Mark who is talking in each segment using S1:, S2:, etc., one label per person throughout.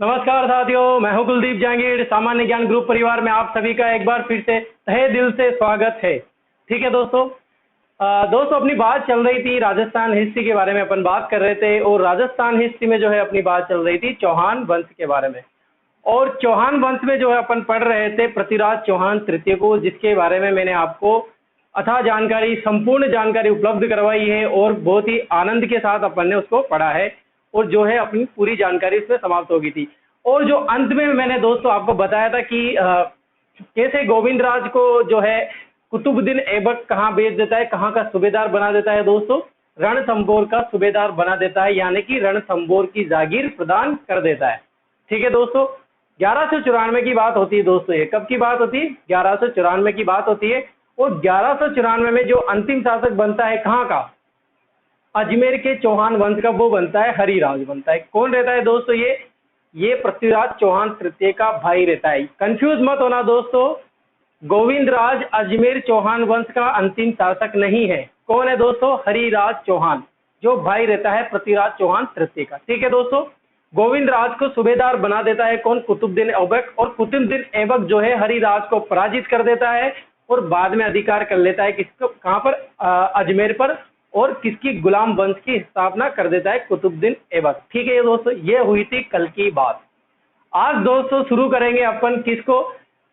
S1: नमस्कार साथियों, मैं हूं कुलदीप जहांगीर। सामान्य ज्ञान ग्रुप परिवार में आप सभी का एक बार फिर से तहे दिल से स्वागत है। ठीक है दोस्तों, अपनी बात चल रही थी राजस्थान हिस्ट्री के बारे में, अपन बात कर रहे थे और राजस्थान हिस्ट्री में जो है अपनी बात चल रही थी चौहान वंश के बारे में। और चौहान वंश में जो है अपन पढ़ रहे थे पृथ्वीराज चौहान तृतीय को, जिसके बारे में मैंने आपको अथाह जानकारी, संपूर्ण जानकारी उपलब्ध करवाई है और बहुत ही आनंद के साथ अपन ने उसको पढ़ा है और जो है अपनी पूरी जानकारी इसमें समाप्त हो गई थी। और जो अंत में मैंने दोस्तों आपको बताया था कि कैसे गोविंदराज को जो है कुतुबुद्दीन ऐबक कहाँ भेज देता है, कहाँ का सूबेदार बना देता है दोस्तों, रणथंभौर का सूबेदार बना देता है, यानी कि रणथंभौर की जागीर प्रदान कर देता है। ठीक है दोस्तों, 1194 की बात होती है दोस्तों। ये कब की बात होती है? 1194 की बात होती है। और 1194 में जो अंतिम शासक बनता है कहाँ का? अजमेर के चौहान वंश का, वो बनता है हरिराज बनता है। कौन रहता है दोस्तों? ये पृथ्वीराज चौहान तृतीय का भाई रहता है। कंफ्यूज मत होना दोस्तों, गोविंदराज अजमेर चौहान वंश का अंतिम शासक नहीं है। कौन है दोस्तों? हरिराज चौहान, जो भाई रहता है पृथ्वीराज चौहान तृतीय का। ठीक है दोस्तों, गोविंदराज को सूबेदार बना देता है कौन? कुतुबुद्दीन ऐबक। और कुतुबुद्दीन ऐबक जो है हरिराज को पराजित कर देता है और बाद में अधिकार कर लेता है किसको? कहां पर? अजमेर पर। और किसकी? गुलाम वंश की स्थापना कर देता है कुतुबुद्दीन ऐबक। ठीक है दोस्तों, ये हुई थी कल की बात। आज दोस्तों शुरू करेंगे अपन किसको?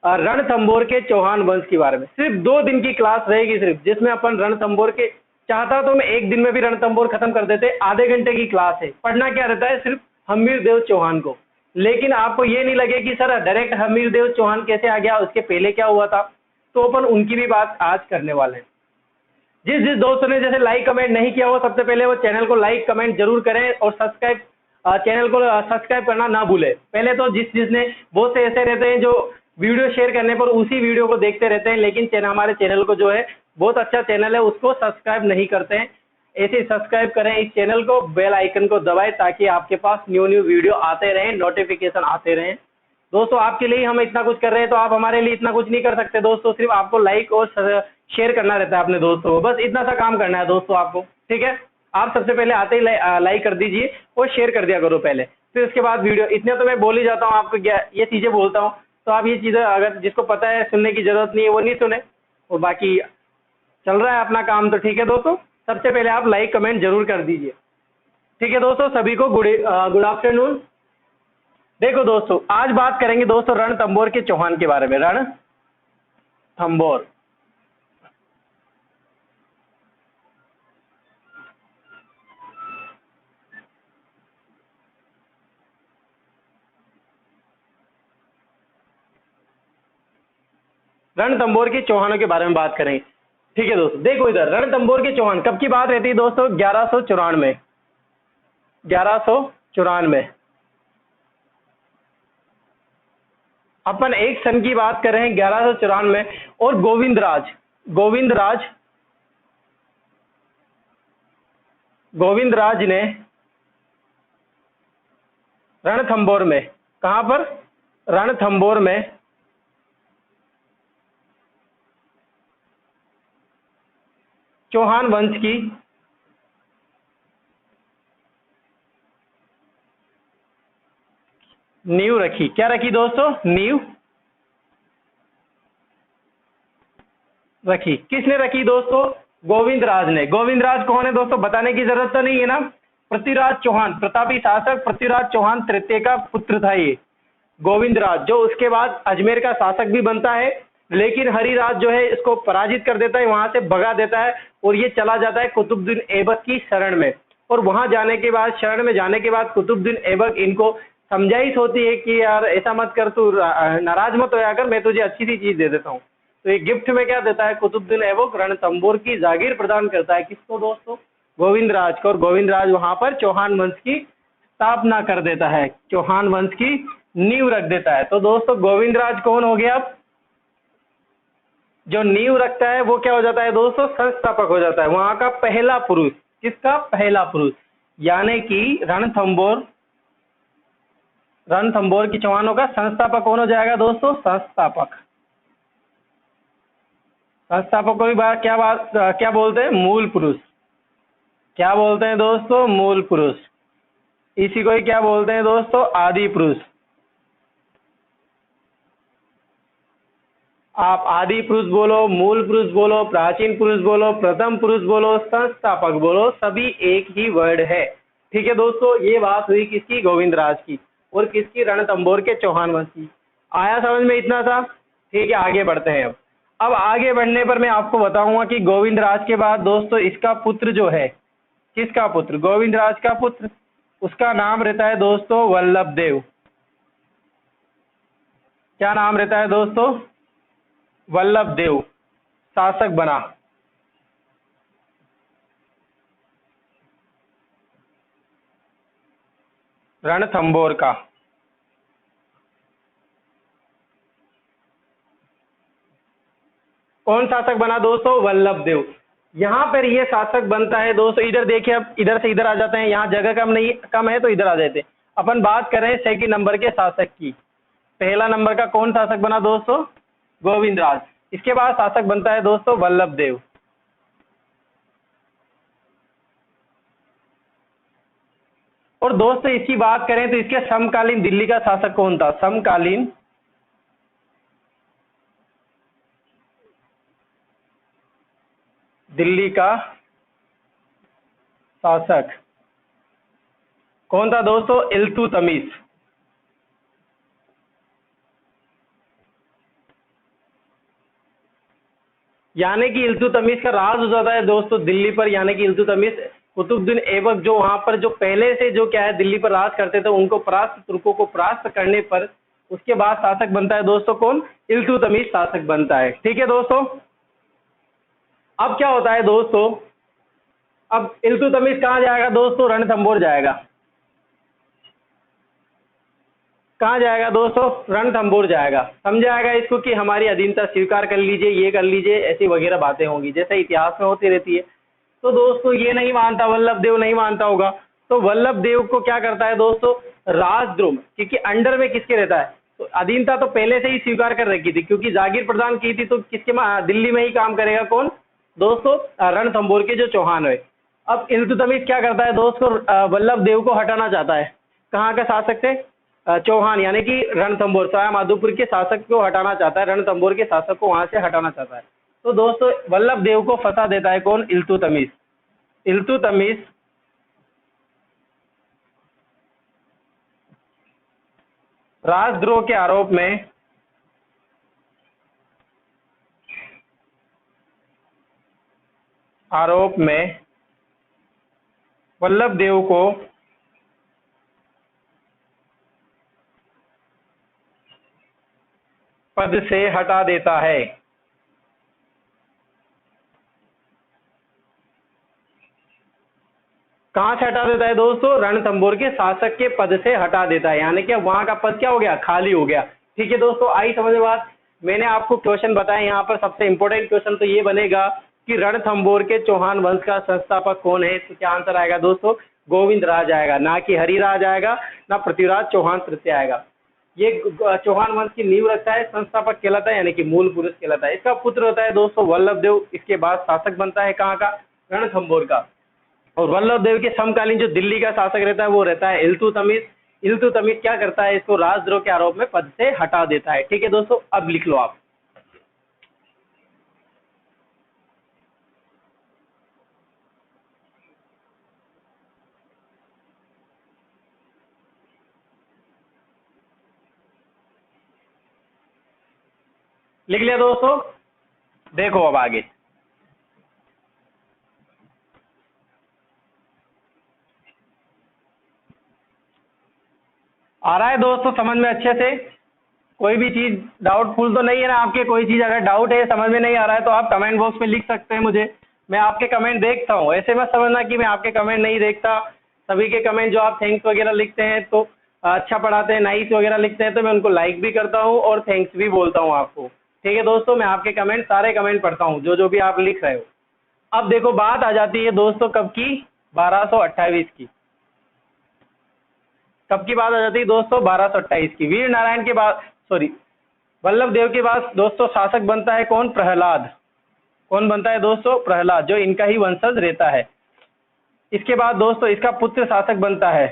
S1: रणथंभौर के चौहान वंश के बारे में। सिर्फ 2 दिन की क्लास रहेगी सिर्फ, जिसमें अपन रणथंभौर के, चाहता तो मैं 1 दिन में भी रणथंभौर खत्म कर देते। आधे घंटे की क्लास है। पढ़ना क्या रहता है? सिर्फ हमीर देव चौहान को। लेकिन आपको ये नहीं लगे कि सर डायरेक्ट हमीर देव चौहान कैसे आ गया, उसके पहले क्या हुआ था, तो अपन उनकी भी बात आज करने वाले हैं। जिस दोस्तों ने जैसे लाइक कमेंट नहीं किया हो, सबसे पहले वो चैनल को लाइक कमेंट जरूर करें और चैनल को सब्सक्राइब करना ना भूले। पहले तो जिसने, बहुत से ऐसे रहते हैं जो वीडियो शेयर करने पर उसी वीडियो को देखते रहते हैं, लेकिन हमारे चैनल को जो है, बहुत अच्छा चैनल है, उसको सब्सक्राइब नहीं करते हैं। ऐसे सब्सक्राइब करें इस चैनल को, बेल आइकन को दबाएं ताकि आपके पास न्यू वीडियो आते रहें, नोटिफिकेशन आते रहें। दोस्तों आपके लिए हम इतना कुछ कर रहे हैं, तो आप हमारे लिए इतना कुछ नहीं कर सकते दोस्तों। सिर्फ आपको लाइक और शेयर करना रहता है अपने दोस्तों को, बस इतना सा काम करना है दोस्तों आपको। ठीक है, आप सबसे पहले आते ही लाइक कर दीजिए और शेयर कर दिया करो पहले, फिर उसके बाद वीडियो। इतना तो मैं बोल ही जाता हूँ आपको, ये चीजें बोलता हूँ, तो आप ये चीजें अगर जिसको पता है सुनने की जरूरत नहीं है वो नहीं सुने, और बाकी चल रहा है अपना काम। तो ठीक है दोस्तों, सबसे पहले आप लाइक कमेंट जरूर कर दीजिए। ठीक है दोस्तों, सभी को गुड आफ्टरनून। देखो दोस्तों, आज बात करेंगे दोस्तों रणथंभौर के चौहान के बारे में। रणथंभौर, रणथंभौर के चौहानों के बारे में बात करें। ठीक है दोस्तों, देखो इधर रणथंभौर के चौहान कब की बात रहती है दोस्तों? 1194। 1194 अपन एक सन की बात कर रहे हैं, 1194। और गोविंदराज ने रणथंभौर में, कहां पर? रणथंभौर में चौहान वंश की नींव रखी। क्या रखी दोस्तों? नींव रखी। किसने रखी दोस्तों? गोविंदराज ने। गोविंदराज कौन है दोस्तों? बताने की जरूरत तो नहीं है ना। पृथ्वीराज चौहान, प्रतापी शासक पृथ्वीराज चौहान तृतीय का पुत्र था ये गोविंदराज, जो उसके बाद अजमेर का शासक भी बनता है। लेकिन हरिराज जो है इसको पराजित कर देता है, वहां से भगा देता है और ये चला जाता है कुतुबुद्दीन ऐबक की शरण में। और वहां जाने के बाद, शरण में जाने के बाद कुतुबुद्दीन ऐबक इनको समझाइश होती है कि यार ऐसा मत कर, तू नाराज मत होया कर, मैं तुझे अच्छी सी चीज दे देता हूँ। तो ये गिफ्ट में क्या देता है कुतुबुद्दीन ऐबक? रणथंभौर की जागीर प्रदान करता है। किसको दोस्तों? गोविंदराज को। और गोविंदराज वहां पर चौहान वंश की स्थापना कर देता है, चौहान वंश की नींव रख देता है। तो दोस्तों गोविंदराज कौन हो गया? अब जो नींव रखता है वो क्या हो जाता है दोस्तों? संस्थापक हो जाता है, वहां का पहला पुरुष। किसका? पहला पुरुष। यानी कि रणथंभौर की चौहानों का संस्थापक कौन हो जाएगा दोस्तों? संस्थापक को भी क्या बोलते हैं? मूल पुरुष। क्या बोलते हैं दोस्तों? मूल पुरुष। इसी को ही क्या बोलते हैं दोस्तों? आदि पुरुष। आप आदि पुरुष बोलो, मूल पुरुष बोलो, प्राचीन पुरुष बोलो, प्रथम पुरुष बोलो, संस्थापक बोलो, सभी एक ही वर्ड है। ठीक है दोस्तों, ये बात हुई किसकी? गोविंदराज की। और किसकी? रणथंभौर के चौहान वंश की। आया समझ में इतना सा? ठीक है, आगे बढ़ते हैं। अब आगे बढ़ने पर मैं आपको बताऊंगा कि गोविंदराज के बाद दोस्तों इसका पुत्र जो है, किसका पुत्र? गोविंदराज का पुत्र, उसका नाम रहता है दोस्तों वल्लभ देव। क्या नाम रहता है दोस्तों? वल्लभ देव शासक बना। रणथंभौर का। कौन शासक बना दोस्तों? वल्लभ देव। यहाँ पर ये शासक बनता है दोस्तों, इधर देखिए, अब इधर से इधर आ जाते हैं, यहाँ जगह कम है तो इधर आ जाते हैं। अपन बात करें सेकंड नंबर के शासक की। पहला नंबर का कौन शासक बना दोस्तों? गोविंदराज। इसके बाद शासक बनता है दोस्तों वल्लभ देव। और दोस्तों इसकी बात करें तो इसके समकालीन दिल्ली का शासक कौन था? समकालीन दिल्ली का शासक कौन था दोस्तों? इल्तुतमिश। यानी कि इल्तुतमिश का राज हो जाता है दोस्तों दिल्ली पर। यानी कि इल्तुतमिश कुतुबुद्दीन ऐबक जो वहां पर जो पहले से जो क्या है दिल्ली पर राज करते थे, उनको परास्त, तुर्कों को परास्त करने पर उसके बाद शासक बनता है दोस्तों कौन? इल्तुतमिश शासक बनता है। ठीक है दोस्तों, अब क्या होता है दोस्तों, अब इल्तुतमिश कहाँ जाएगा दोस्तों? रणथंभौर जाएगा। कहाँ जाएगा दोस्तों? रणथंभौर जाएगा। समझ आएगा इसको कि हमारी अधीनता स्वीकार कर लीजिए, ये कर लीजिए, ऐसी वगैरह बातें होंगी जैसे इतिहास में होती रहती है। तो दोस्तों ये नहीं मानता, वल्लभ देव नहीं मानता होगा, तो वल्लभ देव को क्या करता है दोस्तों? राजद्रोह, क्योंकि अंडर में किसके रहता है? तो अधीनता तो पहले से ही स्वीकार कर रखी थी, क्योंकि जागीर प्रदान की थी, तो किसके दिल्ली में ही काम करेगा कौन दोस्तों? रणथंभौर के जो चौहान है। अब इल्तुतमिश क्या करता है दोस्तों? वल्लभ देव को हटाना चाहता है। कहाँ का शासक थे? चौहान, यानी कि रणथंभौर, सवाई माधोपुर के शासक को हटाना चाहता है, रणथंभौर के शासक को वहां से हटाना चाहता है। तो दोस्तों वल्लभ देव को फंसा देता है कौन? इल्तुतमिश। इल्तुतमिश राजद्रोह के आरोप में वल्लभ देव को पद से हटा देता है। कहां से हटा देता है दोस्तों? रणथंभौर के शासक के पद से हटा देता है, यानी कि वहां का पद क्या हो गया? खाली हो गया। ठीक है दोस्तों, आई समझ में बात? मैंने आपको क्वेश्चन बताया, यहाँ पर सबसे इंपॉर्टेंट क्वेश्चन तो ये बनेगा कि रणथंभौर के चौहान वंश का संस्थापक कौन है? तो क्या आंसर आएगा दोस्तों? गोविंदराज आएगा, ना कि हरिराज आएगा, ना पृथ्वीराज चौहान तृतीय आएगा। ये चौहान वंश की नींव रखता है, संस्थापक कहलाता है, यानी कि मूल पुरुष कहलाता है। इसका पुत्र होता है दोस्तों वल्लभ देव। इसके बाद शासक बनता है कहाँ का? रणथंभौर का। और वल्लभ देव के समकालीन जो दिल्ली का शासक रहता है वो रहता है इल्तुतमिश। इल्तुतमिश क्या करता है? इसको राजद्रोह के आरोप में पद से हटा देता है। ठीक है दोस्तों, अब लिख लो आप। लिख लिया दोस्तों? देखो अब आगे आ रहा है दोस्तों समझ में अच्छे से? कोई भी चीज डाउटफुल तो नहीं है ना आपके? कोई चीज अगर डाउट है, समझ में नहीं आ रहा है, तो आप कमेंट बॉक्स में लिख सकते हैं मुझे। मैं आपके कमेंट देखता हूँ, ऐसे मत समझना कि मैं आपके कमेंट नहीं देखता। सभी के कमेंट जो आप थैंक्स वगैरह लिखते हैं, तो अच्छा पढ़ाते हैं, नाइस वगैरह लिखते हैं, तो मैं उनको लाइक भी करता हूँ और थैंक्स भी बोलता हूँ आपको। ठीक है दोस्तों, मैं आपके कमेंट, सारे कमेंट पढ़ता हूँ, जो जो भी आप लिख रहे हो। अब देखो बात आ जाती है दोस्तों कब की? 1228 की। कब की बात आ जाती है दोस्तों? 1228 की। वीर नारायण के बाद, सॉरी, वल्लभ देव के बाद दोस्तों शासक बनता है कौन? प्रहलाद। कौन बनता है दोस्तों? प्रहलाद, जो इनका ही वंशज रहता है। इसके बाद दोस्तों इसका पुत्र शासक बनता है।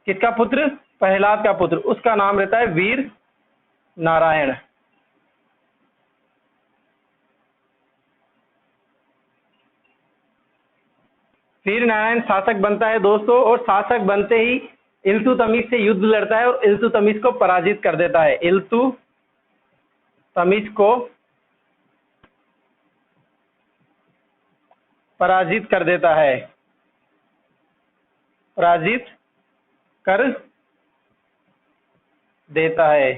S1: किसका पुत्र? प्रहलाद का पुत्र। उसका नाम रहता है वीर नारायण। वीर नारायण शासक बनता है दोस्तों, और शासक बनते ही इल्तुतमिश से युद्ध लड़ता है और इल्तुतमिश को पराजित कर देता है। इल्तुतमिश को पराजित कर देता है, पराजित कर देता है।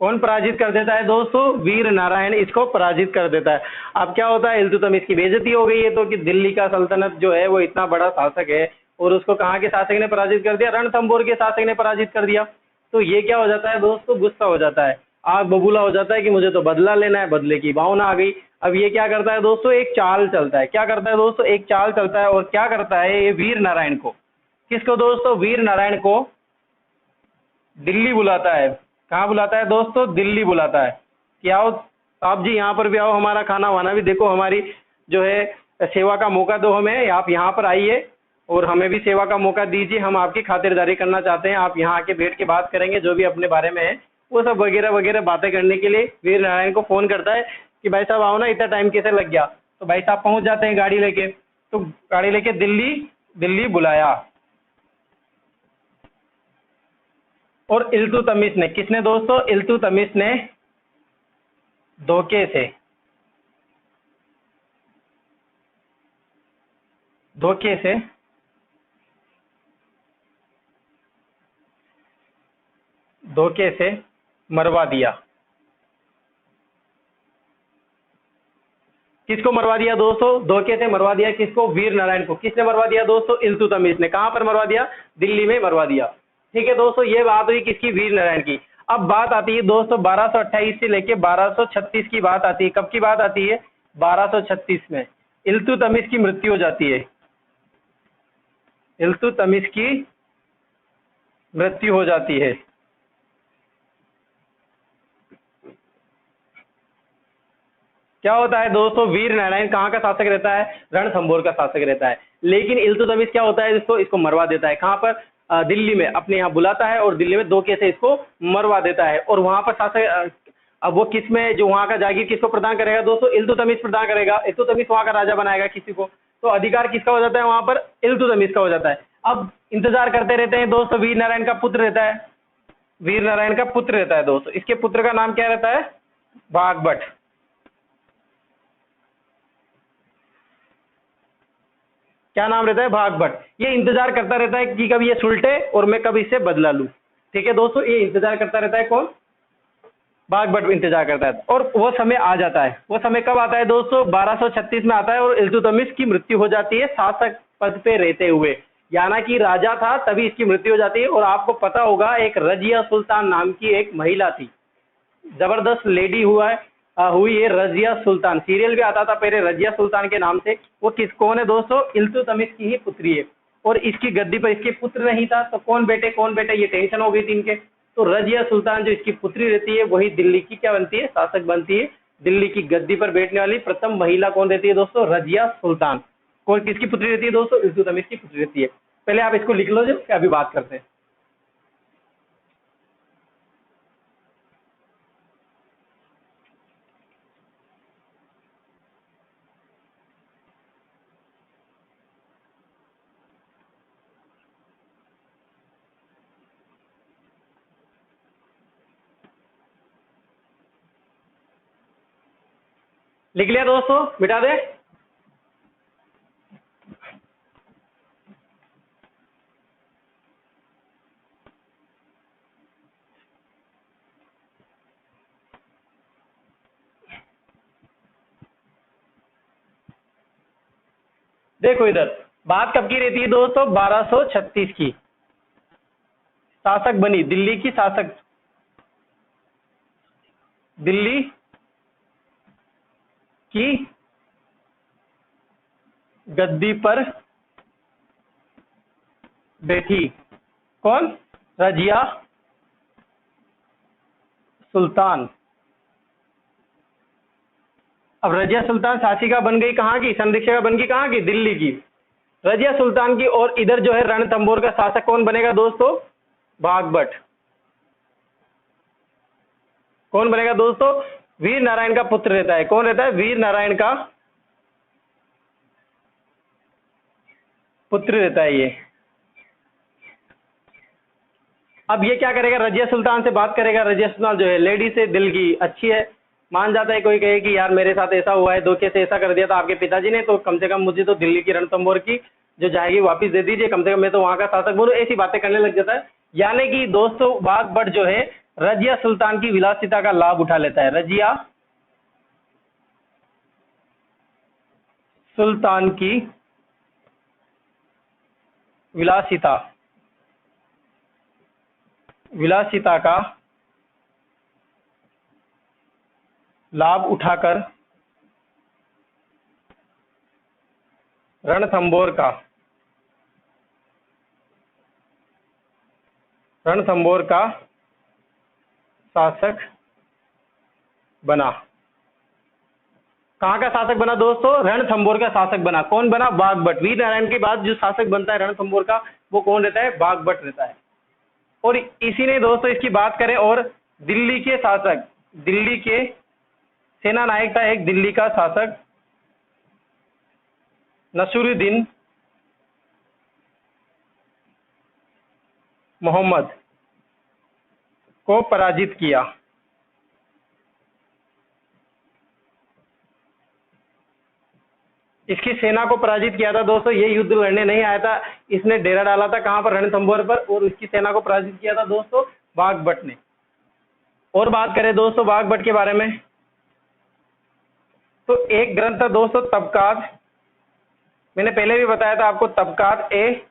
S1: कौन पराजित कर देता है दोस्तों? वीर नारायण इसको पराजित कर देता है। अब क्या होता है, इल्तुतमिश की बेइज्जती हो गई है, तो कि दिल्ली का सल्तनत जो है वो इतना बड़ा शासक है और उसको कहाँ के शासक ने पराजित कर दिया? रणथंभौर के शासक ने पराजित कर दिया। तो ये क्या हो जाता है दोस्तों? गुस्सा हो जाता है, आग बबूला हो जाता है कि मुझे तो बदला लेना है, बदले की भावना आ गई। अब ये क्या करता है दोस्तों? एक चाल चलता है। क्या करता है दोस्तों? एक चाल चलता है। और क्या करता है ये? वीर नारायण को, किसको दोस्तों? वीर नारायण को दिल्ली बुलाता है। कहाँ बुलाता है दोस्तों? दिल्ली बुलाता है कि आओ आप जी यहाँ पर भी आओ, हमारा खाना वाना भी देखो, हमारी जो है सेवा का मौका दो हमें, आप यहाँ पर आइए और हमें भी सेवा का मौका दीजिए, हम आपकी खातिरदारी करना चाहते हैं, आप यहाँ आके बैठ के बात करेंगे जो भी अपने बारे में है वो सब वगैरह वगैरह बातें करने के लिए वीर नारायण को फोन करता है कि भाई साहब आओ ना, इतना टाइम कैसे लग गया? तो भाई साहब पहुंच जाते हैं गाड़ी लेके। तो गाड़ी लेके दिल्ली बुलाया। और इल्तुतमिश ने, किसने दोस्तों? इल्तुतमिश ने धोखे से मरवा दिया। किसको मरवा दिया दोस्तों? धोखे से मरवा दिया। किसको? वीर नारायण को। किसने मरवा दिया दोस्तों? इल्तुतमिश ने। कहां पर मरवा दिया? दिल्ली में मरवा दिया। ठीक है दोस्तों, ये बात हुई किसकी? वीर नारायण की। अब बात आती है दोस्तों 1228 से लेके 1236 की बात आती है। कब की बात आती है? 1236 में इल्तुतमिश की मृत्यु हो जाती है। इल्तुतमिश की मृत्यु हो जाती है। क्या होता है दोस्तों? वीर नारायण कहाँ का शासक रहता है? रणथंभौर का शासक रहता है। लेकिन इल्तुतमिश क्या होता है? इसको मरवा देता है। कहाँ पर? दिल्ली में अपने यहाँ बुलाता है और दिल्ली में धोखे से इसको मरवा देता है। और वहां पर शासक अब वो किस में, जो वहां का जागीर किसको प्रदान करेगा दोस्तों? इल्तुतमिश प्रदान करेगा। इल्तुतमिश वहां का राजा बनाएगा किसी को, तो अधिकार किसका हो जाता है वहां पर? इल्तुतमिश का हो जाता है। अब इंतजार करते रहते हैं दोस्तों, वीर नारायण का पुत्र रहता है, वीर नारायण का पुत्र रहता है दोस्तों। इसके पुत्र का नाम क्या रहता है? भागभट। क्या नाम रहता है? भागभट। ये इंतजार करता रहता है कि कभी ये सुलटे और मैं कभी इससे बदला लूं। ठीक है दोस्तों, ये इंतजार करता रहता है। कौन? भागभट इंतजार करता है। और वो समय आ जाता है। वो समय कब आता है दोस्तों? 1236 में आता है और इल्तुतमिश की मृत्यु हो जाती है शासक पद पे रहते हुए। यानी कि राजा था तभी इसकी मृत्यु हो जाती है। और आपको पता होगा एक रजिया सुल्तान नाम की एक महिला थी, जबरदस्त लेडी हुई है रजिया सुल्तान। सीरियल भी आता था पहले रजिया सुल्तान के नाम से। वो कौन है दोस्तों? इल्तुतमिश की ही पुत्री है। और इसकी गद्दी पर इसके पुत्र नहीं था, तो कौन बेटे ये टेंशन हो गई थी इनके। तो रजिया सुल्तान जो इसकी पुत्री रहती है वही दिल्ली की क्या बनती है? शासक बनती है। दिल्ली की गद्दी पर बैठने वाली प्रथम महिला कौन रहती है दोस्तों? रजिया सुल्तान। कौन किसकी पुत्री रहती है दोस्तों? इल्तुतमिश की पुत्री रहती है। पहले आप इसको लिख लो, जो अभी बात करते हैं। लिख लिया दोस्तों? मिटा दे? देखो इधर बात कब की रहती है दोस्तों? 1236 की। शासक बनी दिल्ली की, शासक दिल्ली की गद्दी पर बैठी। कौन? रजिया सुल्तान। अब रजिया सुल्तान शासिका बन गई कहाँ की? संरक्षिका बन गई कहाँ की? दिल्ली की, रजिया सुल्तान की। और इधर जो है रणथंभौर का शासक कौन बनेगा दोस्तों? भागभट। कौन बनेगा दोस्तों? वीर नारायण का पुत्र रहता है। कौन रहता है? वीर नारायण का पुत्र रहता है ये। अब ये क्या करेगा, रजिया सुल्तान से बात करेगा। रजिया सुल्तान जो है लेडी से दिल की अच्छी है, मान जाता है। कोई कहे कि यार मेरे साथ ऐसा हुआ है, धोखे से ऐसा कर दिया था आपके पिताजी ने, तो कम से कम मुझे तो दिल्ली की रणथंभौर की जो जाएगी वापस दे दीजिए, कम से कम मैं तो वहां का शासक बोलूं, ऐसी बातें करने लग जाता है। यानी कि दोस्तों बाघ जो है रजिया सुल्तान की विलासिता का लाभ उठा लेता है। रजिया सुल्तान की विलासिता विलासिता का लाभ उठाकर रणथंभौर का शासक बना। कहां का शासक बना दोस्तों? रणथंभौर का शासक बना। कौन बना? बाघभट्ट। वीर नारायण के बाद जो शासक बनता है रणथंभौर का, वो कौन रहता है? बाघभट्ट रहता है। और इसी ने दोस्तों इसकी बात करें, और दिल्ली के शासक, दिल्ली के सेना नायक था एक दिल्ली का शासक, नसीरुद्दीन मोहम्मद को पराजित किया। इसकी सेना को पराजित किया था दोस्तों। ये युद्ध लड़ने नहीं आया था, इसने डेरा डाला था कहां पर? रणथंभौर पर। और उसकी सेना को पराजित किया था दोस्तों बाघभट्ट ने। और बात करें दोस्तों बाघभट्ट के बारे में, तो एक ग्रंथ था दोस्तों तबकात। मैंने पहले भी बताया था आपको, तबकात ए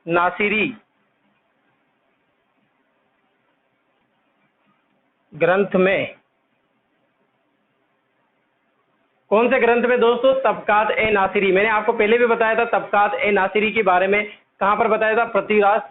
S1: नासिरी ग्रंथ में। कौन से ग्रंथ में दोस्तों? तबकात ए नासिरी। मैंने आपको पहले भी बताया था तबकात ए नासिरी के बारे में। कहां पर बताया था? पृथ्वीराज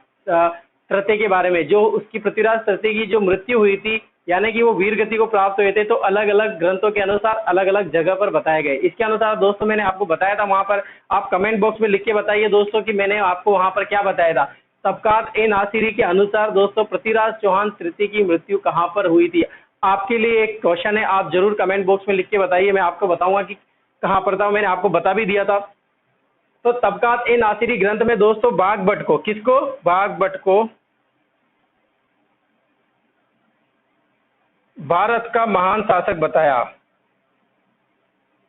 S1: तृतीय के बारे में। जो उसकी पृथ्वीराज तृतीय की जो मृत्यु हुई थी, यानी कि वो वीर गति को प्राप्त हुए थे, तो अलग अलग ग्रंथों के अनुसार अलग अलग जगह पर बताए गए। इसके अनुसार दोस्तों मैंने आपको बताया था, वहां पर आप कमेंट बॉक्स में लिख के बताइए दोस्तों कि मैंने आपको वहां पर क्या बताया था। तबकात ए नासिरी के अनुसार दोस्तों पृथ्वीराज चौहान तृतीय की मृत्यु कहां पर हुई थी। आपके लिए एक क्वेश्चन है, आप जरूर कमेंट बॉक्स में लिख के बताइए, मैं आपको बताऊंगा कि कहां पर था। मैंने आपको बता भी दिया था। तो तबकात ए नासिरी ग्रंथ में दोस्तों बाघभट्ट को, किसको? बाघभट्ट को भारत का महान शासक बताया।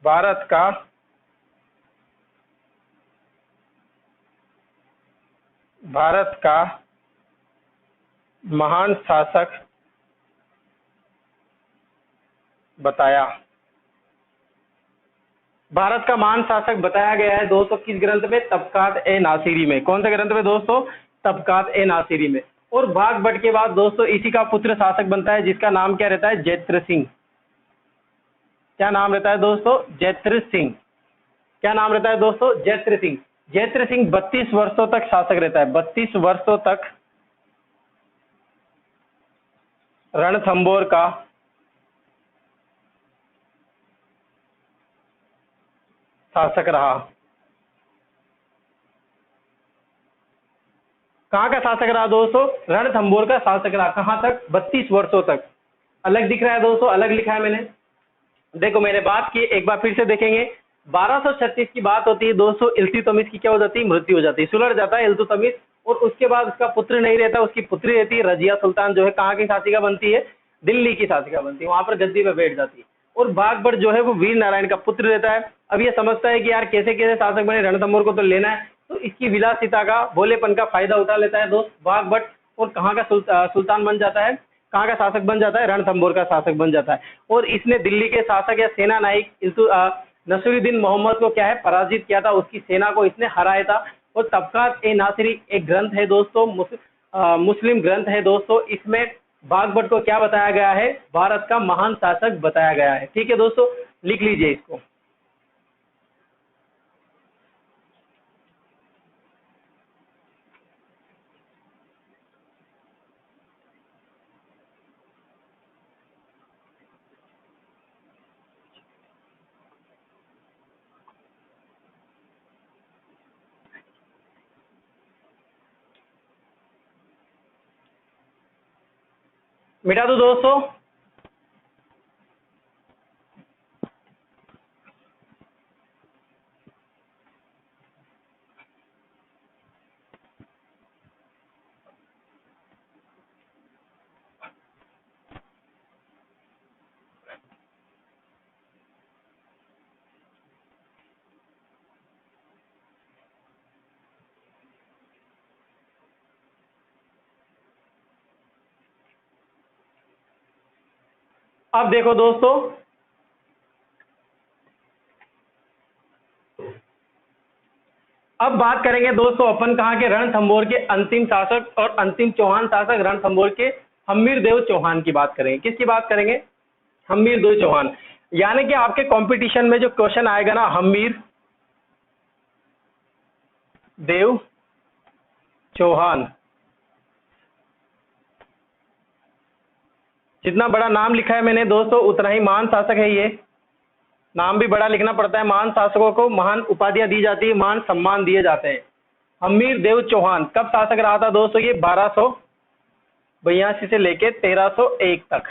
S1: भारत का महान शासक बताया। भारत का महान शासक बताया गया है दोस्तों किस ग्रंथ में? तबकात ए नासिरी में। कौन से ग्रंथ में दोस्तों? तबकात ए नासिरी में। और बाघभट्ट के बाद दोस्तों इसी का पुत्र शासक बनता है, जिसका नाम क्या रहता है? जैत्र सिंह। क्या नाम रहता है दोस्तों? जैत्र सिंह। क्या नाम रहता है दोस्तों? जैत्र सिंह। जैत्र सिंह 32 वर्षों तक शासक रहता है। 32 वर्षों तक रणथंभौर का शासक रहा। कहां का शासक रहा दोस्तों? रणथंभौर का शासक रहा। कहां तक? 32 वर्षों तक। अलग दिख रहा है दोस्तों? अलग लिखा है मैंने। देखो मैंने बात की, एक बार फिर से देखेंगे। 1236 की बात होती है दोस्तों, इल्तुतमिश की क्या हो जाती है? मृत्यु हो जाती है, सुलझ जाता है इल्तुतमिश। और उसके बाद उसका पुत्र नहीं रहता, उसकी पुत्री रहती है रजिया सुल्तान, जो है कहाँ की शासिका बनती है? दिल्ली की शासिका बनती है, वहां पर गद्दी पे बैठ जाती है। और बाघभट्ट जो है वो वीर नारायण का पुत्र रहता है। अब ये समझता है कि यार कैसे कैसे शासक बने, रणथंभौर को तो लेना है, तो इसकी विलासिता का, भोलेपन का फायदा उठा लेता है दोस्त बाघभट्ट। और कहाँ का सुल्तान बन जाता है? कहाँ का शासक बन जाता है? रणथंभौर का शासक बन जाता है। और इसने दिल्ली के शासक या सेना नायक नसीरुद्दीन मोहम्मद को क्या है? पराजित किया था, उसकी सेना को इसने हराया था। और तबकात ए नासिरी एक ग्रंथ है दोस्तों, मुस्लिम ग्रंथ है दोस्तों। इसमें बाघभट्ट को क्या बताया गया है? भारत का महान शासक बताया गया है। ठीक है दोस्तों, लिख लीजिए इसको। मिटा दो दोस्तों। अब देखो दोस्तों, अब बात करेंगे दोस्तों अपन कहाँ के, रणथंभौर के अंतिम शासक और अंतिम चौहान शासक रणथंभौर के हम्मीरदेव चौहान की बात करेंगे। किसकी बात करेंगे? हम्मीरदेव चौहान। यानी कि आपके कंपटीशन में जो क्वेश्चन आएगा ना, हम्मीर देव चौहान, जितना बड़ा नाम लिखा है मैंने दोस्तों उतना ही महान शासक है ये। नाम भी बड़ा लिखना पड़ता है। महान शासकों को महान उपाधियां दी जाती है, महान सम्मान दिए जाते हैं। हम्मीर देव चौहान कब शासक रहा था दोस्तों? ये 1282 से लेके 1301 तक।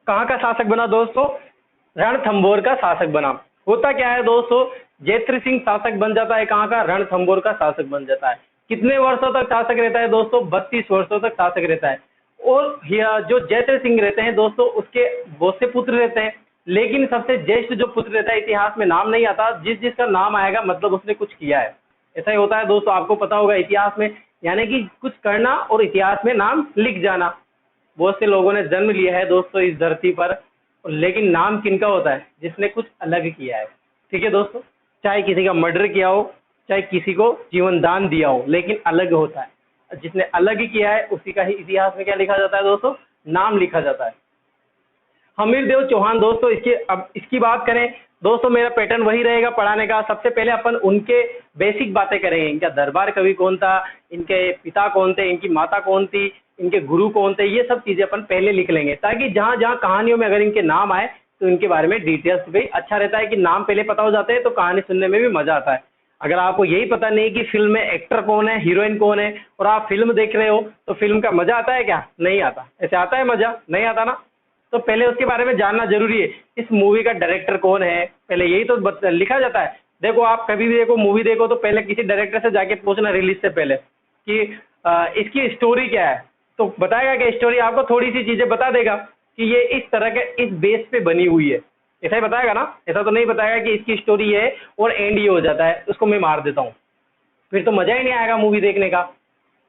S1: कहाँ का शासक बना दोस्तों? रणथंभौर का शासक बना। होता क्या है दोस्तों, जैत्र सिंह शासक बन जाता है कहाँ का? रणथंभौर का शासक बन जाता है। कितने वर्षों तक शासक रहता है दोस्तों? 32 वर्षों तक शासक रहता है। और जो जैत्र सिंह रहते हैं दोस्तों, उसके बहुत से पुत्र रहते हैं, लेकिन सबसे ज्येष्ठ जो पुत्र रहता है, इतिहास में नाम नहीं आता। जिसका नाम आएगा मतलब उसने कुछ किया है। ऐसा ही होता है दोस्तों, आपको पता होगा इतिहास में, यानी कि कुछ करना और इतिहास में नाम लिख जाना। बहुत से लोगों ने जन्म लिया है दोस्तों इस धरती पर, लेकिन नाम किनका होता है? जिसने कुछ अलग किया है। ठीक है दोस्तों, चाहे किसी का मर्डर किया हो, चाहे किसी को जीवन दान दिया हो, लेकिन अलग होता है। जिसने अलग किया है उसी का ही इतिहास में क्या लिखा जाता है दोस्तों? नाम लिखा जाता है। हम्मीरदेव चौहान दोस्तों, अब इसकी बात करें दोस्तों, मेरा पैटर्न वही रहेगा पढ़ाने का। सबसे पहले अपन उनके बेसिक बातें करेंगे। इनका दरबार कवि कौन था, इनके पिता कौन थे, इनकी माता कौन थी, इनके गुरु कौन थे, ये सब चीजें अपन पहले लिख लेंगे, ताकि जहां जहां कहानियों में अगर इनके नाम आए तो इनके बारे में डिटेल्स भी अच्छा रहता है कि नाम पहले पता हो जाते हैं तो कहानी सुनने में भी मजा आता है। अगर आपको यही पता नहीं कि फिल्म में एक्टर कौन है, हीरोइन कौन है, और आप फिल्म देख रहे हो, तो फिल्म का मजा आता है क्या? नहीं आता। ऐसे आता है मजा? नहीं आता ना। तो पहले उसके बारे में जानना जरूरी है। इस मूवी का डायरेक्टर कौन है, पहले यही तो लिखा जाता है। देखो, आप कभी भी देखो मूवी देखो तो पहले किसी डायरेक्टर से जाके पूछना रिलीज से पहले कि इसकी स्टोरी क्या है, तो बताएगा कि स्टोरी आपको थोड़ी सी चीजें बता देगा कि ये इस तरह के इस बेस पे बनी हुई है। ऐसा ही बताएगा ना। ऐसा तो नहीं बताएगा कि इसकी स्टोरी है और एंड ये हो जाता है, उसको मैं मार देता हूँ, फिर तो मजा ही नहीं आएगा मूवी देखने का।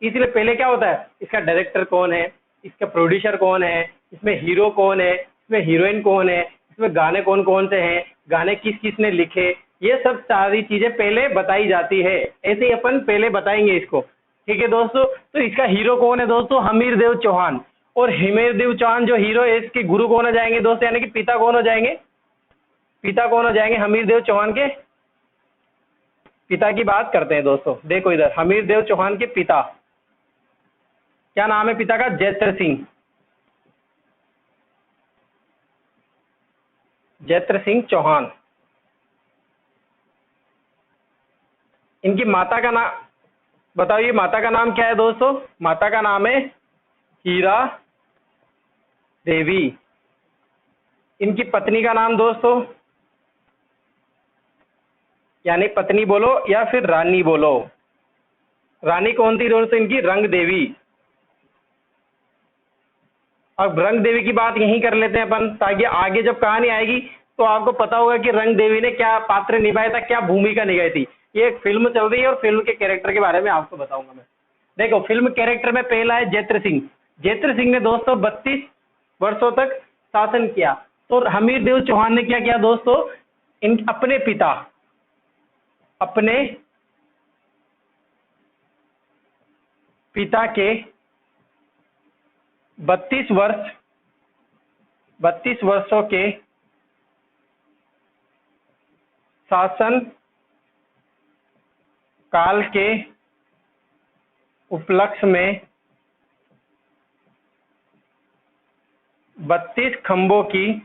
S1: इसलिए पहले क्या होता है, इसका डायरेक्टर कौन है, इसका प्रोड्यूसर कौन है, इसमें हीरो कौन है, इसमें हीरोइन कौन है, इसमें गाने कौन कौन से हैं, गाने किस किस ने लिखे, ये सब सारी चीजें पहले बताई जाती है। ऐसे ही अपन पहले बताएंगे इसको। ठीक है दोस्तों, तो इसका हीरो कौन है दोस्तों? हम्मीरदेव चौहान। और हम्मीरदेव चौहान जो हीरो है, इसके गुरु कौन हो जाएंगे दोस्तों, यानी कि पिता कौन हो जाएंगे? पिता कौन हो जाएंगे हम्मीरदेव चौहान के? पिता की बात करते हैं दोस्तों। देखो इधर, हम्मीरदेव चौहान के पिता, क्या नाम है पिता का? जैत्र सिंह। जैत्र सिंह चौहान। इनकी माता का नाम बताइए, माता का नाम क्या है दोस्तों? माता का नाम है हीरा देवी। इनकी पत्नी का नाम दोस्तों, यानी पत्नी बोलो या फिर रानी बोलो, रानी कौन थी दोस्तों इनकी? रंग देवी। अब रंग देवी की बात यहीं कर लेते हैं अपन, ताकि आगे जब कहानी आएगी तो आपको पता होगा कि रंग देवी ने क्या पात्र निभाया था, क्या भूमिका निभाई थी। ये एक फिल्म चल रही है और फिल्म के कैरेक्टर के बारे में आपको बताऊंगा मैं। देखो, फिल्म कैरेक्टर में पहला है जैत्र सिंह। जैत्र सिंह ने दोस्तों 32 वर्षों तक शासन किया। तो हम्मीरदेव चौहान ने क्या किया दोस्तों? अपने पिता के 32 वर्षों के शासन काल के उपलक्ष्य में 32 खंभों की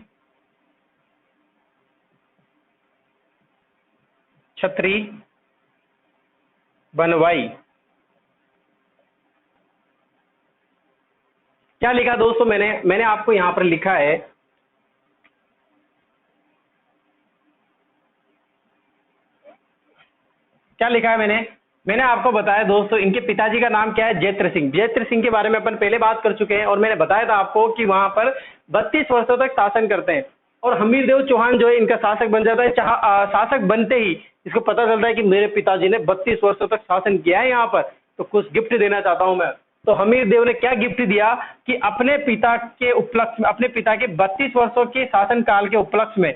S1: छतरी बनवाई। क्या लिखा दोस्तों? मैंने आपको यहां पर लिखा है, क्या लिखा है मैंने आपको बताया दोस्तों, इनके पिताजी का नाम क्या है? जैत्र सिंह। जैत्र सिंह के बारे में अपन पहले बात कर चुके हैं और मैंने बताया था आपको कि वहां पर 32 वर्षों तक शासन करते हैं। और हम्मीरदेव चौहान जो है इनका शासक बन जाता है। शासक बनते ही इसको पता चलता है कि मेरे पिताजी ने 32 वर्षों तक शासन किया है यहाँ पर, तो कुछ गिफ्ट देना चाहता हूं मैं। तो हमीर देव ने क्या गिफ्ट दिया कि अपने पिता के उपलक्ष्य में, अपने पिता के 32 वर्षों के शासनकाल के उपलक्ष्य में,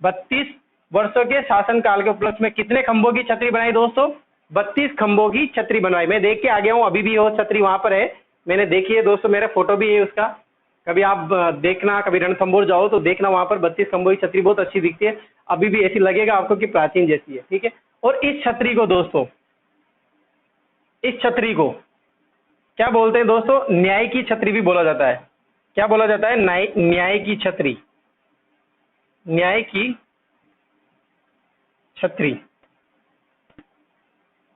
S1: 32 वर्षों के शासनकाल के उपलक्ष्य में कितने खंभों की छतरी बनाई दोस्तों? 32 खंभों की छतरी बनवाई। मैं देख के आ गया हूँ, अभी भी वो छतरी वहां पर है, मैंने देखी है दोस्तों, मेरा फोटो भी है उसका। कभी आप देखना, कभी रणथंभौर जाओ तो देखना, वहां पर 32 खंभों की छतरी बहुत अच्छी दिखती है, अभी भी ऐसी लगेगा आपको कि प्राचीन जैसी है। ठीक है, और इस छतरी को दोस्तों, इस छतरी को क्या बोलते हैं दोस्तों? न्याय की छतरी भी बोला जाता है। क्या बोला जाता है? न्याय की छतरी। न्याय की छतरी।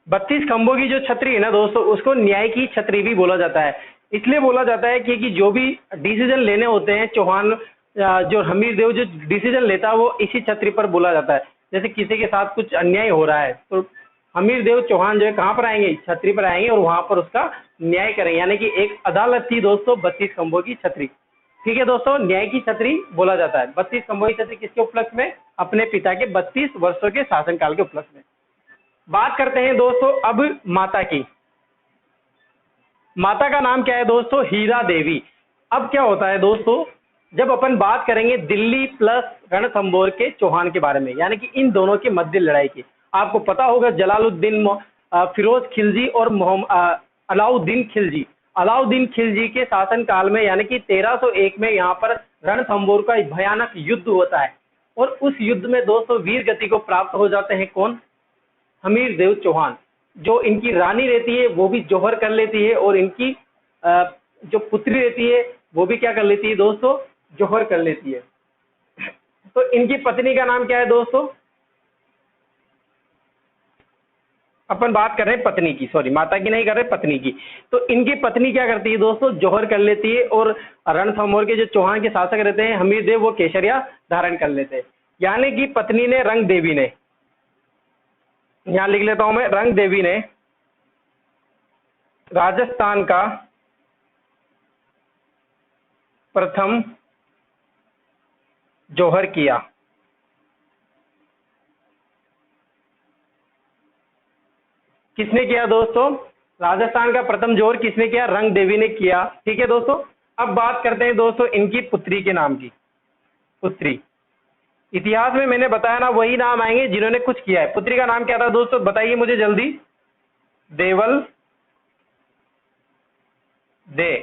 S1: 32 खंभों की जो छतरी है ना दोस्तों, उसको न्याय की छतरी भी बोला जाता है। इसलिए बोला जाता है कि जो भी डिसीजन लेने होते हैं चौहान, जो हमीर देव जो डिसीजन लेता है वो इसी छतरी पर बोला जाता है। जैसे किसी के साथ कुछ अन्याय हो रहा है तो हमीर देव चौहान जो है कहाँ पर आएंगे? छतरी पर आएंगे और वहां पर उसका न्याय करेंगे। यानी कि एक अदालत थी दोस्तों 32 खंभों की छतरी। ठीक है दोस्तों, न्याय की छतरी बोला जाता है। 32 खंभों की छतरी किसके उपलक्ष्य में? अपने पिता के 32 वर्षों के शासनकाल के उपलक्ष्य में। बात करते हैं दोस्तों अब माता की। माता का नाम क्या है दोस्तों? हीरा देवी। अब क्या होता है दोस्तों, जब अपन बात करेंगे दिल्ली प्लस रणथंभौर के चौहान के बारे में, यानी कि इन दोनों के मध्य लड़ाई की, आपको पता होगा जलालुद्दीन फिरोज खिलजी और अलाउद्दीन खिलजी, अलाउद्दीन खिलजी के शासन काल में, यानी कि 1301 में यहाँ पर रणथंभौर का भयानक युद्ध होता है। और उस युद्ध में दोस्तों वीर गति को प्राप्त हो जाते हैं कौन? हमीर देव चौहान। जो इनकी रानी रहती है वो भी जौहर कर लेती है, और इनकी जो पुत्री रहती है वो भी क्या कर लेती है दोस्तों? जौहर कर लेती है। तो इनकी पत्नी का नाम क्या है दोस्तों? अपन बात कर रहे हैं पत्नी की, सॉरी माता की नहीं कर रहे, पत्नी की। तो इनकी पत्नी क्या करती है दोस्तों? जौहर कर लेती है, और रणथंभौर के जो चौहान के शासक रहते हैं हमीर देव, वो केसरिया धारण कर लेते हैं। यानी कि पत्नी ने, रंग देवी ने, यहां लिख लेता हूं मैं, रंग देवी ने राजस्थान का प्रथम जौहर किया। किसने किया दोस्तों? राजस्थान का प्रथम जौहर किसने किया? रंग देवी ने किया। ठीक है दोस्तों, अब बात करते हैं दोस्तों इनकी पुत्री के नाम की। पुत्री, इतिहास में मैंने बताया ना, वही नाम आएंगे जिन्होंने कुछ किया है। पुत्री का नाम क्या था दोस्तों? बताइए मुझे जल्दी। देवल दे।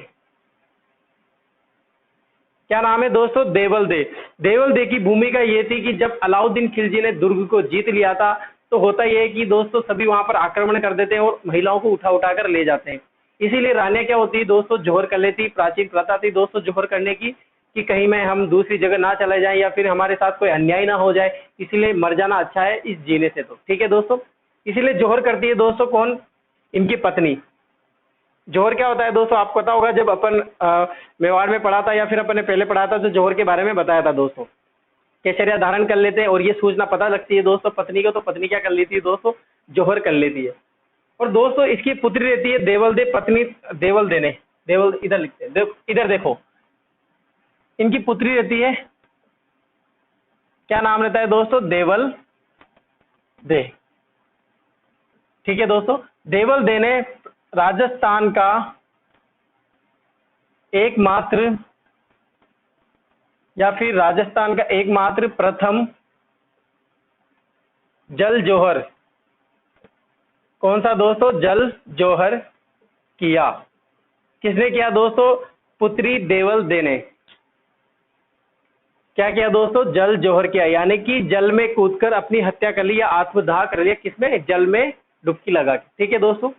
S1: क्या नाम है दोस्तों? देवल दे। देवल दे की भूमिका ये थी कि जब अलाउद्दीन खिलजी ने दुर्ग को जीत लिया था, तो होता यह है कि दोस्तों सभी वहां पर आक्रमण कर देते हैं और महिलाओं को उठा उठा कर ले जाते हैं। इसीलिए रानियां क्या होती है दोस्तों? जौहर कर लेती। प्राचीन प्रथा थी दोस्तों जौहर करने की, कि कहीं में हम दूसरी जगह ना चले जाएं या फिर हमारे साथ कोई अन्याय ना हो जाए, इसीलिए मर जाना अच्छा है इस जीने से। तो ठीक है दोस्तों, इसीलिए जौहर करती है दोस्तों कौन? इनकी पत्नी। जौहर क्या होता है दोस्तों? आपको पता होगा, जब अपन मेवाड़ में पढ़ा था या फिर अपन ने पहले पढ़ा था तो जौहर के बारे में बताया था दोस्तों। केसरिया धारण कर लेते हैं, और ये सूचना पता लगती है दोस्तों पत्नी को, तो पत्नी क्या कर लेती है दोस्तों? जौहर कर लेती है। और दोस्तों इसकी पुत्री रहती है देवल दे। पत्नी देवल दे ने, देवल इधर लिखते हैं, इधर देखो, इनकी पुत्री रहती है, क्या नाम रहता है दोस्तों? देवल दे। ठीक है दोस्तों, देवल दे ने राजस्थान का एकमात्र, या फिर राजस्थान का एकमात्र प्रथम जल जौहर, कौन सा दोस्तों? जल जौहर किया। किसने किया दोस्तों? पुत्री देवल दे ने क्या किया दोस्तों? जल जौहर किया, यानी कि जल में कूदकर अपनी हत्या कर ली या आत्मदाह कर लिया। किसमें? जल में डुबकी लगा के। ठीक है दोस्तों,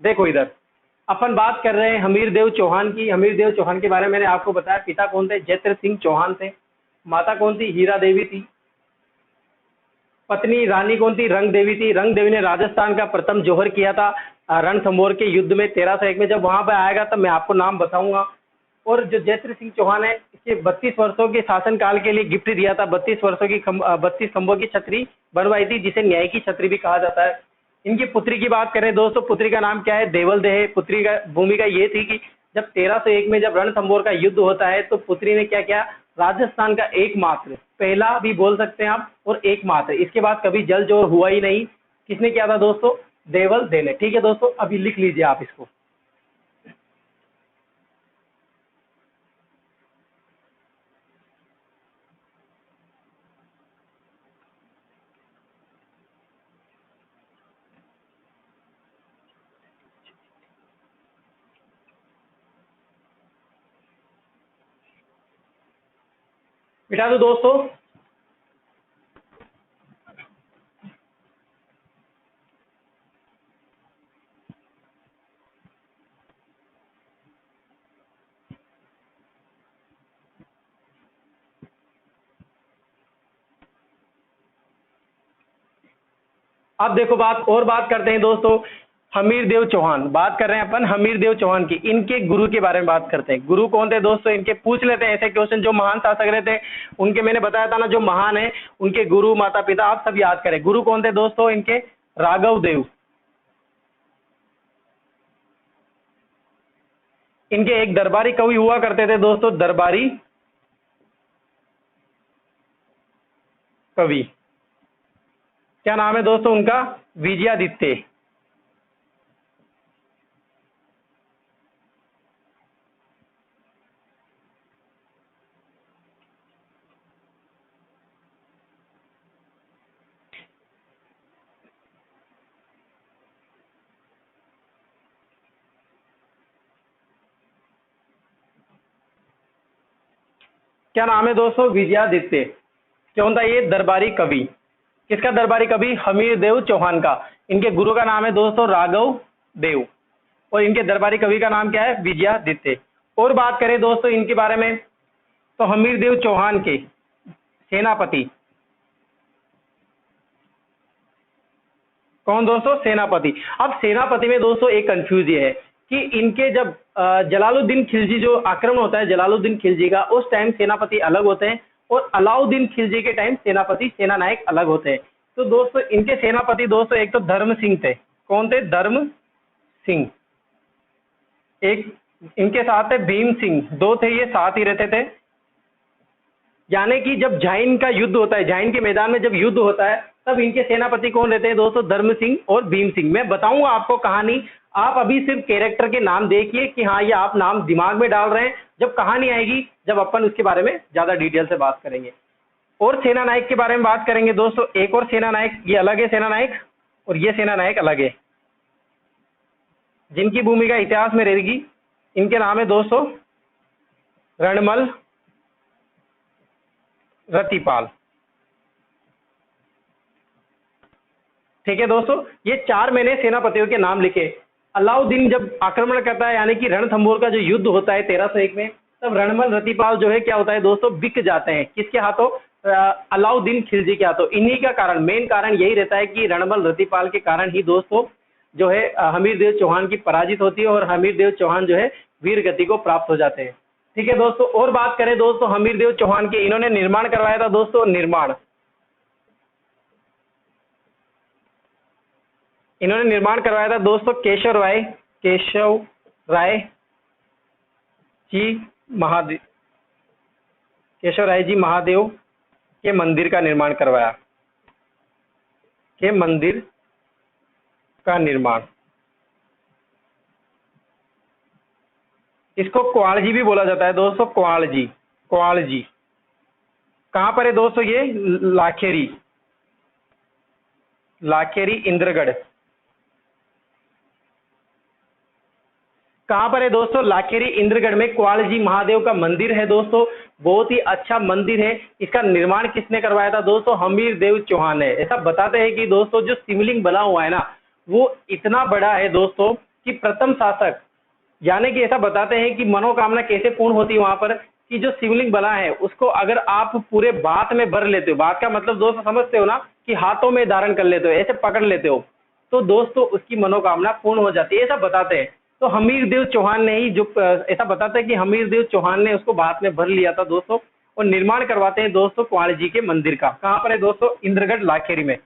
S1: देखो इधर अपन बात कर रहे हैं हमीर देव चौहान की। हमीर देव चौहान के बारे में मैंने आपको बताया, पिता कौन थे? जैत्र सिंह चौहान थे। माता कौन थी? हीरा देवी थी। पत्नी रानी कौन थी? रंग देवी थी। रंग देवी ने राजस्थान का प्रथम जौहर किया था रणथंभौर के युद्ध में 1301 में। जब वहां पर आएगा तब मैं आपको नाम बताऊंगा। और जो जैत्र सिंह चौहान है, इसके 32 वर्षों के शासन काल के लिए गिफ्ट दिया था। 32 वर्षों की 32 खंभों की छतरी बनवाई थी, जिसे न्याय की छतरी भी कहा जाता है। इनकी पुत्री की बात करें दोस्तों, पुत्री का नाम क्या है? देवल दे है। पुत्री का भूमिका ये थी कि जब 1301 में जब रणथंभौर का युद्ध होता है, तो पुत्री ने क्या किया? राजस्थान का एकमात्र, पहला भी बोल सकते हैं आप, और एकमात्र, इसके बाद कभी जल जौहर हुआ ही नहीं। किसने किया था दोस्तों? देवल दे ने। ठीक है दोस्तों, अभी लिख लीजिए आप इसको। बिठा दो दोस्तों। अब देखो बात करते हैं दोस्तों, हमीर देव चौहान। बात कर रहे हैं अपन हमीर देव चौहान की। इनके गुरु के बारे में बात करते हैं। गुरु कौन थे दोस्तों इनके, पूछ लेते हैं ऐसे क्वेश्चन। जो महान शासक रहे थे उनके, मैंने बताया था ना, जो महान है उनके गुरु माता पिता आप सब याद करें। गुरु कौन थे दोस्तों इनके, राघव देव। इनके एक दरबारी कवि हुआ करते थे दोस्तों, दरबारी कवि। क्या नाम है दोस्तों उनका, विजयादित्य। क्या नाम है दोस्तों, विजयादित्य। कौन था ये, दरबारी कवि। किसका दरबारी कवि, हमीर देव चौहान का। इनके गुरु का नाम है दोस्तों राघव देव, और इनके दरबारी कवि का नाम क्या है, विजयादित्य। और बात करें दोस्तों इनके बारे में, तो हमीर देव चौहान के सेनापति कौन दोस्तों, सेनापति। अब सेनापति में दोस्तों एक कंफ्यूज ये है कि इनके जब जलालुद्दीन खिलजी जो आक्रमण होता है जलालुद्दीन खिलजी का, उस टाइम सेनापति अलग होते हैं, और अलाउद्दीन खिलजी के टाइम सेनापति सेना नायक अलग होते हैं। तो दोस्तों इनके सेनापति दोस्तों एक तो धर्म सिंह थे। कौन थे, धर्म सिंह। एक इनके साथ है भीम सिंह, दो थे, ये साथ ही रहते थे। यानी कि जब झाइन का युद्ध होता है, झाइन के मैदान में जब युद्ध होता है, तब इनके सेनापति कौन रहते हैं दोस्तों, धर्म सिंह और भीम सिंह। मैं बताऊंगा आपको कहानी, आप अभी सिर्फ कैरेक्टर के नाम देखिए कि हाँ ये आप नाम दिमाग में डाल रहे हैं। जब कहानी आएगी, जब अपन उसके बारे में ज्यादा डिटेल से बात करेंगे। और सेना नायक के बारे में बात करेंगे दोस्तों। एक और सेना नायक, ये अलग है सेना नायक, और ये सेना नायक अलग है, जिनकी भूमिका इतिहास में रहेगी। इनके नाम है दोस्तों रणमल रतिपाल। ठीक है दोस्तों, ये चार मैंने सेनापतियों के नाम लिखे। अलाउद्दीन जब आक्रमण करता है, यानी कि रणथंभौर का जो युद्ध होता है 1301 में, तब रणमल रतिपाल जो है क्या होता है दोस्तों, बिक जाते हैं। किसके हाथों, अलाउद्दीन खिलजी के हाथों। इन्हीं का कारण, मेन कारण यही रहता है कि रणमल रतिपाल के कारण ही दोस्तों जो है हमीर देव चौहान की पराजित होती है, और हमीर देव चौहान जो है वीर गति को प्राप्त हो जाते हैं। ठीक है दोस्तों, और बात करें दोस्तों हमीर देव चौहान के, इन्होंने निर्माण करवाया था दोस्तों, इन्होंने निर्माण करवाया था दोस्तों केशव राय जी महादेव, केशव राय जी महादेव के मंदिर का निर्माण करवाया, के मंदिर का निर्माण। इसको क्वालजी भी बोला जाता है दोस्तों, क्वालजी। कहां पर है दोस्तों ये, लाखेरी इंद्रगढ़। कहां पर है दोस्तों, लाखेरी इंद्रगढ़ में क्वालजी महादेव का मंदिर है दोस्तों। बहुत ही अच्छा मंदिर है। इसका निर्माण किसने करवाया था दोस्तों, हमीर देव चौहान ने। ऐसा बताते हैं कि दोस्तों जो शिवलिंग बना हुआ है ना, वो इतना बड़ा है दोस्तों कि प्रथम शासक, यानी कि ऐसा बताते हैं कि मनोकामना कैसे पूर्ण होती है वहां पर, कि जो शिवलिंग बना है उसको अगर आप पूरे बात में भर लेते हो, बात का मतलब दोस्तों समझते हो ना, कि हाथों में धारण कर लेते हो, ऐसे पकड़ लेते हो, तो दोस्तों उसकी मनोकामना पूर्ण हो जाती है, ऐसा बताते हैं। तो हमीर देव चौहान ने ही जो, ऐसा बताते हैं कि हमीर देव चौहान ने उसको बात में भर लिया था दोस्तों, और निर्माण करवाते हैं दोस्तों क्वाल जी के मंदिर का। कहां पर है दोस्तों, इंद्रगढ़ लाखेरी में।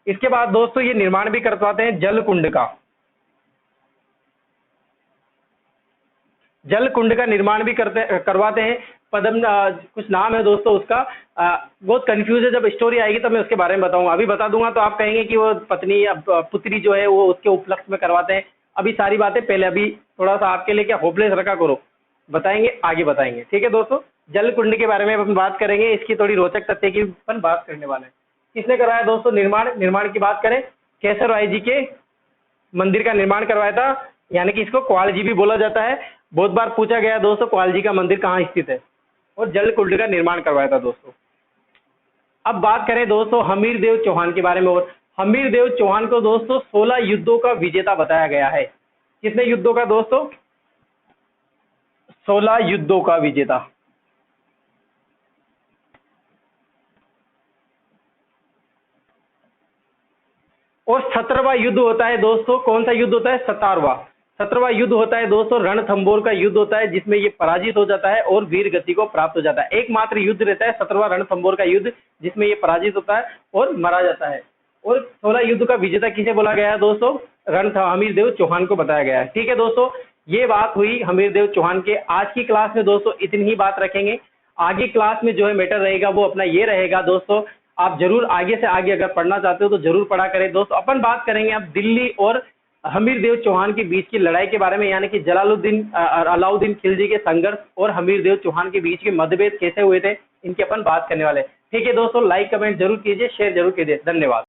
S1: इसके बाद दोस्तों ये निर्माण भी करवाते हैं जलकुंड का, जलकुंड का निर्माण भी करवाते हैं। पद्म कुछ नाम है दोस्तों उसका, बहुत कंफ्यूज है। जब स्टोरी आएगी तब मैं उसके बारे में बताऊंगा, अभी बता दूंगा तो आप कहेंगे कि वो पत्नी या पुत्री जो है वो उसके उपलक्ष्य में करवाते हैं। अभी सारी बातें पहले, अभी थोड़ा सा आपके लिए क्या होपलेस रखा करो, बताएंगे आगे बताएंगे। ठीक है दोस्तों, जलकुंड के बारे में अपन बात करेंगे, इसकी थोड़ी रोचक तथ्य की अपन बात करने वाले हैं। किसने कराया दोस्तों निर्माण की बात करें, केसर राय जी के मंदिर का निर्माण करवाया था, यानी कि इसको क्वाल जी भी बोला जाता है। बहुत बार पूछा गया दोस्तों क्वाल जी का मंदिर कहाँ स्थित है, और जलकुंड का निर्माण करवाया था दोस्तों। अब बात करें दोस्तों हमीर देव चौहान के बारे में, और हमीर देव चौहान को दोस्तों 16 युद्धों का विजेता बताया गया है। कितने युद्धों का दोस्तों? 16 युद्धों का विजेता। और 17वां युद्ध होता है दोस्तों, कौन सा युद्ध होता है? 17वां युद्ध होता है दोस्तों रणथंबोर का युद्ध होता है, जिसमें ये पराजित हो जाता है और वीर गति को प्राप्त हो जाता है। एकमात्र युद्ध रहता है 17वां रणथंबोर का युद्ध, जिसमें ये पराजित होता है और मारा जाता है। और 16 युद्ध का विजेता किसे बोला गया है दोस्तों? हमीर देव चौहान को बताया गया है। ठीक है दोस्तों, ये बात हुई हमीर देव चौहान के। आज की क्लास में दोस्तों इतनी ही बात रखेंगे। आगे क्लास में जो है मैटर रहेगा वो अपना ये रहेगा दोस्तों, आप जरूर आगे से आगे अगर पढ़ना चाहते हो तो जरूर पढ़ा करें दोस्तों। अपन बात करेंगे अब दिल्ली और हमीर देव चौहान के बीच की लड़ाई के बारे में, यानी कि अलाउद्दीन खिलजी के संघर्ष और हमीर देव चौहान के बीच के मतभेद कैसे हुए थे, इनकी अपन बात करने वाले हैं। ठीक है दोस्तों, लाइक कमेंट जरूर कीजिए, शेयर जरूर कीजिए। धन्यवाद।